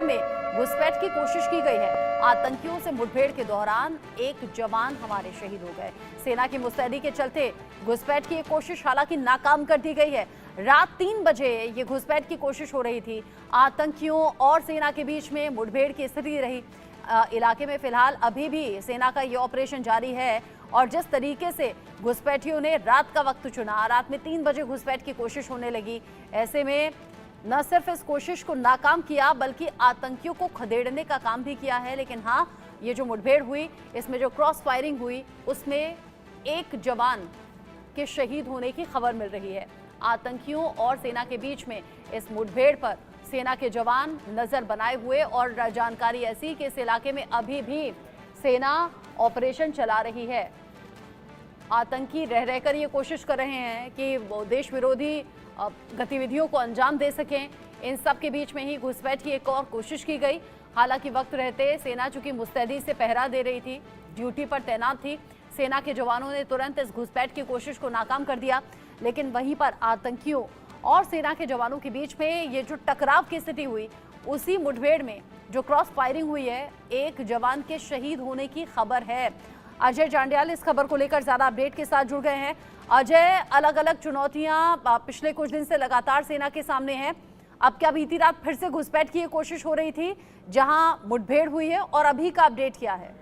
में घुसपैठ की कोशिश की गई है। आतंकियों से मुठभेड़ के दौरान एक जवान हमारे शहीद हो गए। सेना की मुस्तैदी के चलते घुसपैठ की कोशिश हालांकि नाकाम कर दी गई है। रात 3 बजे ये घुसपैठ की कोशिश हो रही थी। आतंकियों और सेना के बीच में मुठभेड़ की स्थिति रही। इलाके में फिलहाल अभी भी सेना का ये ऑपरेशन जारी है और जिस तरीके से घुसपैठियों ने रात का वक्त चुना, रात में 3 बजे घुसपैठ की कोशिश होने लगी। ऐसे में न सिर्फ इस कोशिश को नाकाम किया बल्कि आतंकियों को खदेड़ने का काम भी किया है। लेकिन हाँ, ये जो मुठभेड़ हुई, इसमें जो क्रॉस फायरिंग हुई, उसमें एक जवान के शहीद होने की खबर मिल रही है। आतंकियों और सेना के बीच में इस मुठभेड़ पर सेना के जवान नजर बनाए हुए और जानकारी ऐसी कि इस इलाके में अभी भी सेना ऑपरेशन चला रही है। आतंकी रह रहकर ये कोशिश कर रहे हैं कि वो देश विरोधी गतिविधियों को अंजाम दे सकें। इन सब के बीच में ही घुसपैठ की एक और कोशिश की गई। हालांकि वक्त रहते सेना चूंकि मुस्तैदी से पहरा दे रही थी, ड्यूटी पर तैनात थी, सेना के जवानों ने तुरंत इस घुसपैठ की कोशिश को नाकाम कर दिया। लेकिन वहीं पर आतंकियों और सेना के जवानों के बीच में ये जो टकराव की स्थिति हुई, उसी मुठभेड़ में जो क्रॉस फायरिंग हुई है, एक जवान के शहीद होने की खबर है। अजय जांडियाल इस खबर को लेकर ज्यादा अपडेट के साथ जुड़ गए हैं। अजय, अलग अलग चुनौतियां पिछले कुछ दिन से लगातार सेना के सामने हैं। अब क्या बीती रात फिर से घुसपैठ की कोशिश हो रही थी जहां मुठभेड़ हुई है, और अभी का अपडेट क्या है?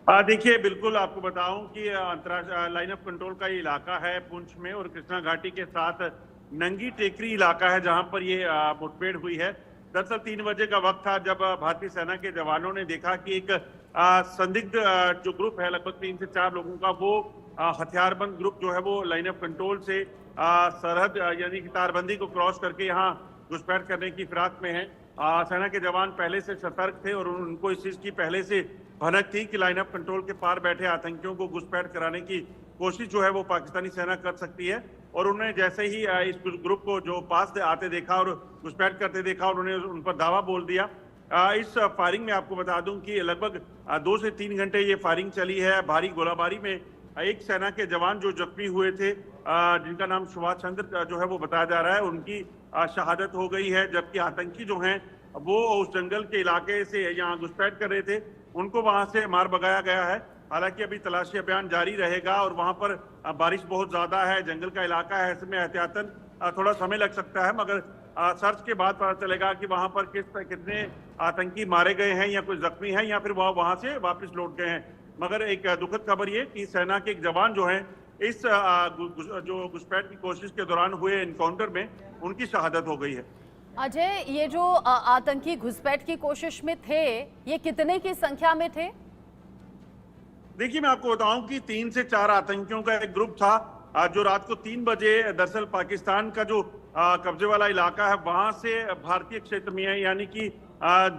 देखिए, बिल्कुल आपको बताऊं कि अंतर्राष्ट्रीय लाइन ऑफ कंट्रोल का ये इलाका है पुंछ में, और कृष्णा घाटी के साथ नंगी टेकरी इलाका है जहां पर ये मुठभेड़ हुई है। दरअसल 3 बजे का वक्त था जब भारतीय सेना के जवानों ने देखा कि एक संदिग्ध जो ग्रुप है लगभग 3 से 4 लोगों का, वो हथियारबंद ग्रुप जो है वो लाइन ऑफ कंट्रोल से सरहद यानी कि तारबंदी को क्रॉस करके यहाँ घुसपैठ करने की फिराक में है। सेना के जवान पहले से सतर्क थे और उनको इस चीज की पहले से भनक थी कि लाइन ऑफ कंट्रोल के पार बैठे आतंकियों को घुसपैठ कराने की कोशिश जो है वो पाकिस्तानी सेना कर सकती है। और उन्होंने जैसे ही इस ग्रुप को जो पास आते देखा और घुसपैठ करते देखा, उन्होंने उन पर धावा बोल दिया। इस फायरिंग में आपको बता दूं कि लगभग 2 से 3 घंटे ये फायरिंग चली है। भारी गोलाबारी में एक सेना के जवान जो जख्मी हुए थे, जिनका नाम सुभाष चंद्र जो है वो बताया जा रहा है, उनकी शहादत हो गई है। जबकि आतंकी जो हैं वो उस जंगल के इलाके से यहाँ घुसपैठ कर रहे थे, उनको वहां से मार भगाया गया है। हालांकि अभी तलाशी अभियान जारी रहेगा और वहां पर बारिश बहुत ज्यादा है, जंगल का इलाका है, ऐसे में एहतियातन थोड़ा समय लग सकता है। मगर सर्च के बाद पता चलेगा कि वहां पर कितने आतंकी मारे गए हैं या कुछ जख्मी हैं या फिर वहां से वापस लौट गए हैं। मगर एक दुखद खबर ये कि सेना के एक जवान जो हैं इस जो घुसपैठ की कोशिश के दौरान हुए एनकाउंटर में उनकी शहादत हो गई है। अजय, ये जो आतंकी घुसपैठ की कोशिश में थे, ये कितने की संख्या में थे? देखिए, मैं आपको बताऊं कि 3 से 4 आतंकियों का एक ग्रुप था जो रात को 3 बजे दरअसल पाकिस्तान का जो कब्जे वाला इलाका है वहां से भारतीय क्षेत्र में है, यानी कि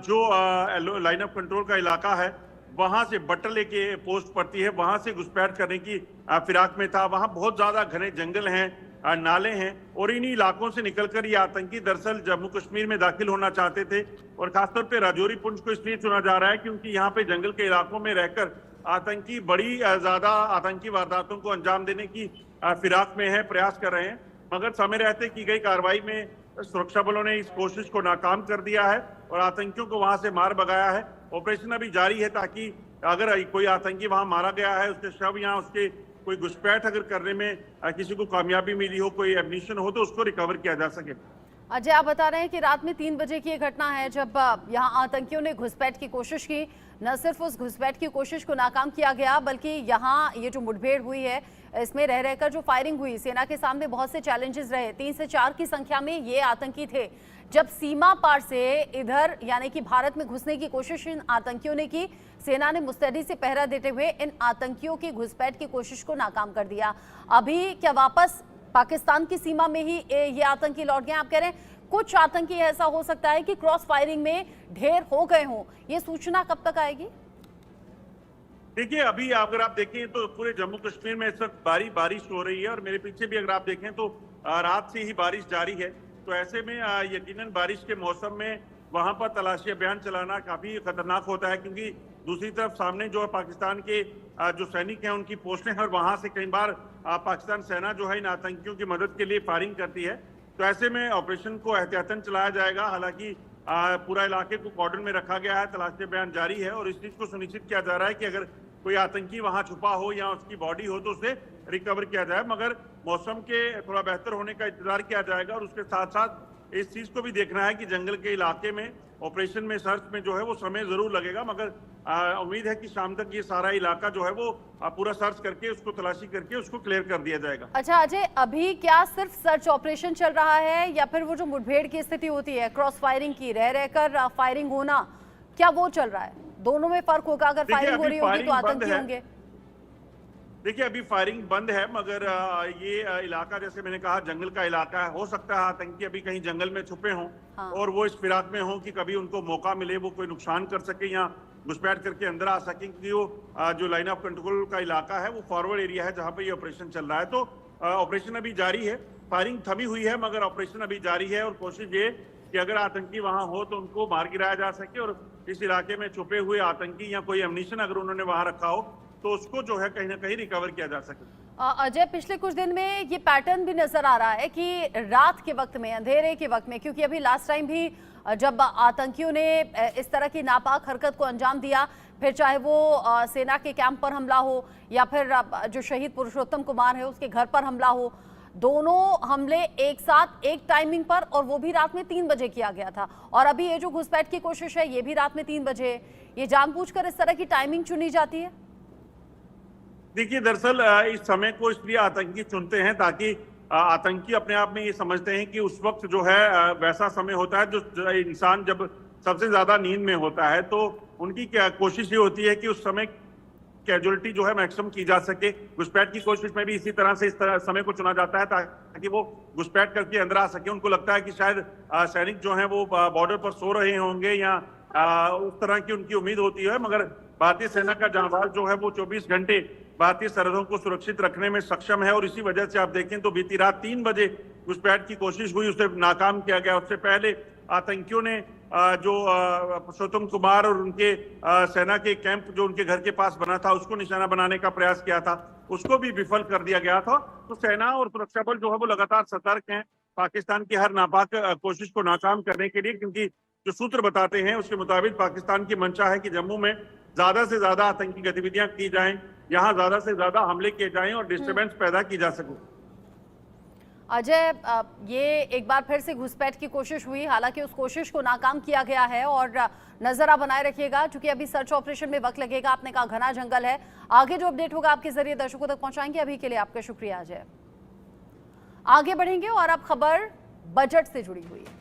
जो लाइन ऑफ कंट्रोल का इलाका है वहां से बट्टले के पोस्ट पड़ती है, वहां से घुसपैठ करने की फिराक में था। वहां बहुत ज्यादा घने जंगल हैं, नाले हैं, और इन्हीं इलाकों से निकलकर ये आतंकी दरअसल जम्मू कश्मीर में दाखिल होना चाहते थे। और खासतौर पे राजौरी पुंछ को इसलिए चुना जा रहा है क्योंकि यहाँ पे जंगल के इलाकों में रहकर आतंकी बड़ी ज्यादा आतंकी वारदातों को अंजाम देने की फिराक में है, प्रयास कर रहे हैं। मगर समय रहते की गई कार्रवाई में सुरक्षा बलों ने इस कोशिश को नाकाम कर दिया है और आतंकियों को वहां से मार भगाया है। ऑपरेशन अभी जारी है ताकि अगर कोई आतंकी वहां मारा गया है, उसके शव यहाँ उसके कोई घुसपैठ अगर करने में किसी को कामयाबी मिली हो, कोई एमिनिशन हो, तो उसको रिकवर किया जा सके। अजय, आप बता रहे हैं कि रात में 3 बजे की ये घटना है जब यहाँ आतंकियों ने घुसपैठ की कोशिश की। न सिर्फ उस घुसपैठ की कोशिश को नाकाम किया गया बल्कि यहाँ ये जो मुठभेड़ हुई है, इसमें रह रहकर जो फायरिंग हुई, सेना के सामने बहुत से चैलेंजेस रहे। 3 से 4 की संख्या में ये आतंकी थे। जब सीमा पार से इधर यानी कि भारत में घुसने की कोशिश इन आतंकियों ने की, सेना ने मुस्तैदी से पहरा देते हुए इन आतंकियों की घुसपैठ की कोशिश को नाकाम कर दिया। अभी क्या वापस पाकिस्तान की सीमा में ही ये आतंकी लौट गए? आप कह रहे हैं कुछ आतंकी ऐसा हो सकता है कि क्रॉस फायरिंग में ढेर हो गए हों, ये सूचना कब तक आएगी? देखिए, अभी अगर आप देखें तो पूरे जम्मू कश्मीर में इस वक्त बारिश हो रही है और मेरे पीछे भी अगर आप देखें तो रात से ही बारिश जारी है। तो ऐसे में यकीनन बारिश के मौसम में वहां पर तलाशी अभियान चलाना काफी खतरनाक होता है, क्योंकि दूसरी तरफ सामने जो है पाकिस्तान के जो सैनिक हैं उनकी पोस्टें हैं और वहां से कई बार पाकिस्तान सेना जो है इन आतंकियों की मदद के लिए फायरिंग करती है। तो ऐसे में ऑपरेशन को एहतियातन चलाया जाएगा। हालांकि पूरा इलाके को कॉर्डन में रखा गया है, तलाशी अभियान जारी है और इस चीज को सुनिश्चित किया जा रहा है कि अगर कोई आतंकी वहां छुपा हो या उसकी बॉडी हो तो उसे रिकवर किया जाए। मगर मौसम के थोड़ा बेहतर होने का इंतजार किया जाएगा और उसके साथ साथ इस चीज को भी देखना है कि जंगल के इलाके में ऑपरेशन में, सर्च में जो है वो समय जरूर लगेगा, मगर उम्मीद है कि शाम तक ये सारा इलाका जो है वो पूरा सर्च करके, उसको तलाशी करके उसको क्लियर कर दिया जाएगा। अच्छा अजय, अभी क्या सिर्फ सर्च ऑपरेशन चल रहा है या फिर वो जो मुठभेड़ की स्थिति होती है, क्रॉस फायरिंग की, रह रहकर फायरिंग होना, क्या वो चल रहा है? दोनों में फर्क होगा? अगर फायरिंग हो रही होगी तो आतंकी होंगे। देखिए अभी फायरिंग बंद है, मगर ये इलाका जैसे मैंने कहा जंगल का इलाका है। हो सकता है आतंकी अभी कहीं जंगल में छुपे हों और वो इस फिराक में हों कि कभी उनको मौका मिले वो कोई नुकसान कर सके या घुसपैठ करके अंदर आ सके, क्योंकि वो जो लाइन ऑफ कंट्रोल का इलाका है वो फॉरवर्ड एरिया है जहां पर ये ऑपरेशन चल रहा है। तो ऑपरेशन अभी जारी है, फायरिंग थमी हुई है मगर ऑपरेशन अभी जारी है और कोशिश ये कि अगर आतंकी वहां हो तो उनको मार गिराया जा सके और इस इलाके में छुपे हुए आतंकी या कोई एम्यूनिशन अगर उन्होंने वहां रखा हो तो उसको जो है कहीं ना कहीं रिकवर किया जा सके। अजय, पिछले कुछ दिन में ये पैटर्न भी नजर आ रहा है कि रात के वक्त में, अंधेरे के वक्त में, क्योंकि अभी लास्ट टाइम भी जब आतंकियों ने इस तरह की नापाक हरकत को अंजाम दिया, फिर चाहे वो सेना के कैंप पर हमला हो या फिर जो शहीद पुरुषोत्तम कुमार है उसके घर पर हमला हो, दोनों हमले एक साथ एक टाइमिंग पर, और वो भी रात में 3 बजे किया गया था। और अभी ये जो घुसपैठ की कोशिश है ये भी रात में 3 बजे। ये जानबूझकर इस तरह की टाइमिंग चुनी जाती है? देखिए दरअसल इस समय को इसलिए आतंकी चुनते हैं ताकि आतंकी अपने आप में ये समझते हैं कि उस वक्त जो है वैसा समय होता है जो इंसान जब सबसे ज्यादा नींद में होता है, तो उनकी क्या कोशिश ये होती है कि उस समय कैजुअलिटी जो है मैक्सिमम की जा सके। घुसपैठ की कोशिश में भी इसी तरह से इस तरह समय को चुना जाता है ताकि वो घुसपैठ करके अंदर आ सके। उनको लगता है कि शायद सैनिक जो है वो बॉर्डर पर सो रहे होंगे या उस तरह की उनकी उम्मीद होती है, मगर भारतीय सेना का जांबाज जो है वो 24 घंटे भारतीय सरहदों को सुरक्षित रखने में सक्षम है और इसी वजह से आप देखें तो बीती रात 3 बजे घुसपैठ की कोशिश हुई, उसे नाकाम किया गया। उससे पहले आतंकियों ने जो पुरुषोत्तम कुमार और उनके सेना के कैंप जो उनके घर के पास बना था उसको निशाना बनाने का प्रयास किया था, उसको भी विफल कर दिया गया था। तो सेना और सुरक्षा बल जो है वो लगातार सतर्क हैं पाकिस्तान की हर नापाक कोशिश को नाकाम करने के लिए, क्योंकि जो सूत्र बताते हैं उसके मुताबिक पाकिस्तान की मंशा है कि जम्मू में ज्यादा से ज्यादा आतंकी गतिविधियां की जाएं, यहाँ ज्यादा से ज्यादा हमले किए जाएं और डिस्टर्बेंस पैदा की जा सके। अजय, ये एक बार फिर से घुसपैठ की कोशिश हुई, हालांकि उस कोशिश को नाकाम किया गया है और नजर बनाए रखिएगा क्योंकि अभी सर्च ऑपरेशन में वक्त लगेगा। आपने कहा घना जंगल है, आगे जो अपडेट होगा आपके जरिए दर्शकों तक पहुंचाएंगे। अभी के लिए आपका शुक्रिया अजय। आगे बढ़ेंगे और अब खबर बजट से जुड़ी हुई है।